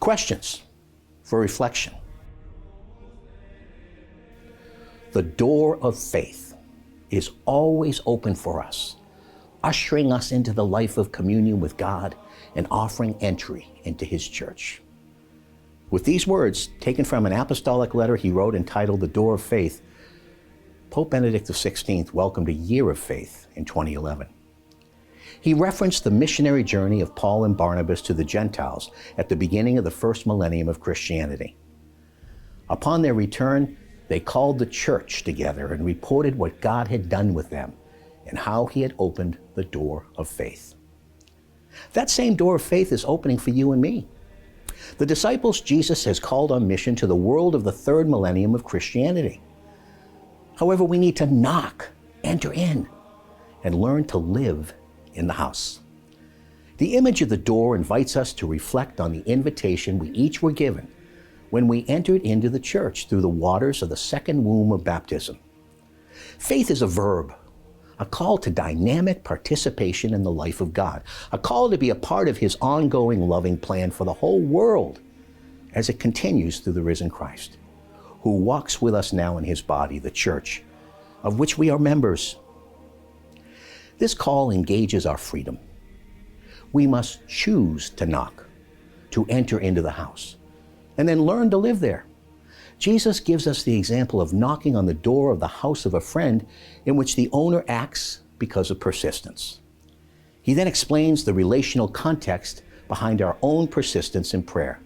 Questions for reflection. The door of faith is always open for us, ushering us into the life of communion with God and offering entry into His church. With these words, taken from an apostolic letter he wrote entitled The Door of Faith, Pope Benedict XVI welcomed a year of faith in 2011. He referenced the missionary journey of Paul and Barnabas to the Gentiles at the beginning of the first millennium of Christianity. Upon their return, they called the church together and reported what God had done with them and how He had opened the door of faith. That same door of faith is opening for you and me. The disciples Jesus has called on mission to the world of the third millennium of Christianity. However, we need to knock, enter in, and learn to live in the house. The image of the door invites us to reflect on the invitation we each were given when we entered into the church through the waters of the second womb of baptism. Faith is a verb, a call to dynamic participation in the life of God, a call to be a part of His ongoing loving plan for the whole world as it continues through the risen Christ, who walks with us now in His body, the church, of which we are members. This call engages our freedom. We must choose to knock, to enter into the house, and then learn to live there. Jesus gives us the example of knocking on the door of the house of a friend in which the owner acts because of persistence. He then explains the relational context behind our own persistence in prayer.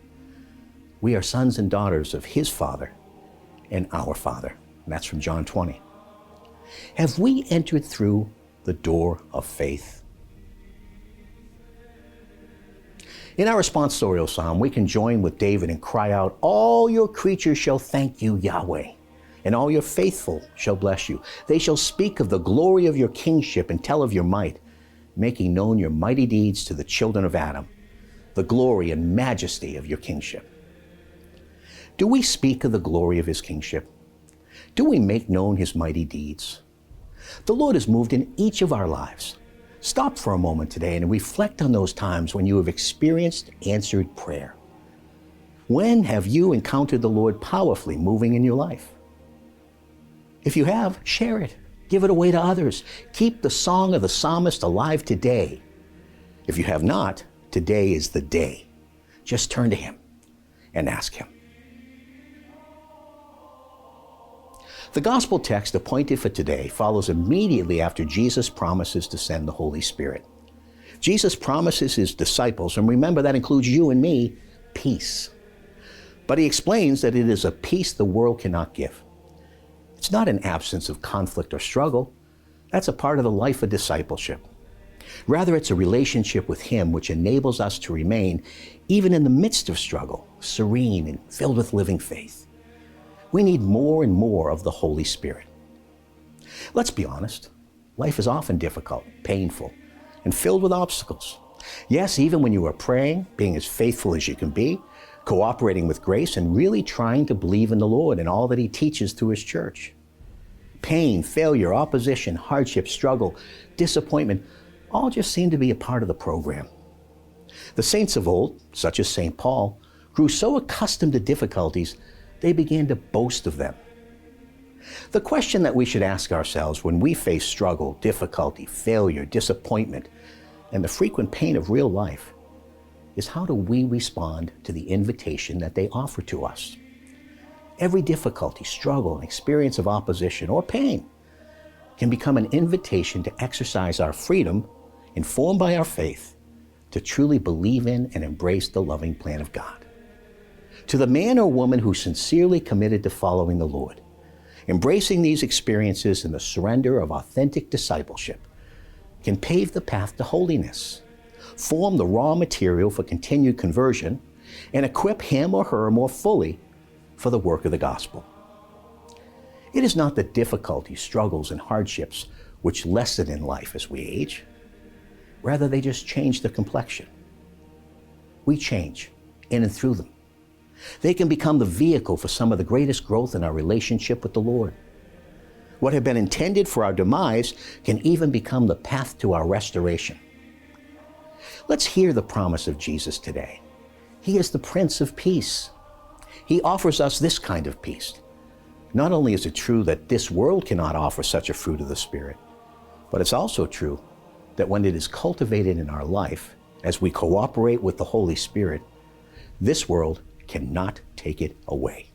We are sons and daughters of His Father and our Father. And that's from John 20. Have we entered through the door of faith? In our responsorial psalm, we can join with David and cry out, "All your creatures shall thank you, Yahweh, and all your faithful shall bless you. They shall speak of the glory of your kingship and tell of your might, making known your mighty deeds to the children of Adam, the glory and majesty of your kingship." Do we speak of the glory of His kingship? Do we make known His mighty deeds? The Lord has moved in each of our lives. Stop for a moment today and reflect on those times when you have experienced answered prayer. When have you encountered the Lord powerfully moving in your life? If you have, share it. Give it away to others. Keep the song of the psalmist alive today. If you have not, today is the day. Just turn to Him and ask Him. The gospel text appointed for today follows immediately after Jesus promises to send the Holy Spirit. Jesus promises His disciples, and remember that includes you and me, peace. But He explains that it is a peace the world cannot give. It's not an absence of conflict or struggle. That's a part of the life of discipleship. Rather, it's a relationship with Him which enables us to remain, even in the midst of struggle, serene and filled with living faith. We need more and more of the Holy Spirit. Let's be honest. Life is often difficult, painful, and filled with obstacles. Yes, even when you are praying, being as faithful as you can be, cooperating with grace, and really trying to believe in the Lord and all that He teaches through His church. Pain, failure, opposition, hardship, struggle, disappointment, all just seem to be a part of the program. The saints of old, such as St. Paul, grew so accustomed to difficulties they began to boast of them. The question that we should ask ourselves when we face struggle, difficulty, failure, disappointment, and the frequent pain of real life is, how do we respond to the invitation that they offer to us? Every difficulty, struggle, and experience of opposition or pain can become an invitation to exercise our freedom, informed by our faith, to truly believe in and embrace the loving plan of God. To the man or woman who sincerely committed to following the Lord, embracing these experiences in the surrender of authentic discipleship can pave the path to holiness, form the raw material for continued conversion, and equip him or her more fully for the work of the gospel. It is not the difficulties, struggles, and hardships which lessen in life as we age. Rather, they just change the complexion. We change in and through them. They can become the vehicle for some of the greatest growth in our relationship with the Lord. What had been intended for our demise can even become the path to our restoration. Let's hear the promise of Jesus today. He is the Prince of Peace. He offers us this kind of peace. Not only is it true that this world cannot offer such a fruit of the Spirit, but it's also true that when it is cultivated in our life, as we cooperate with the Holy Spirit, this world cannot take it away.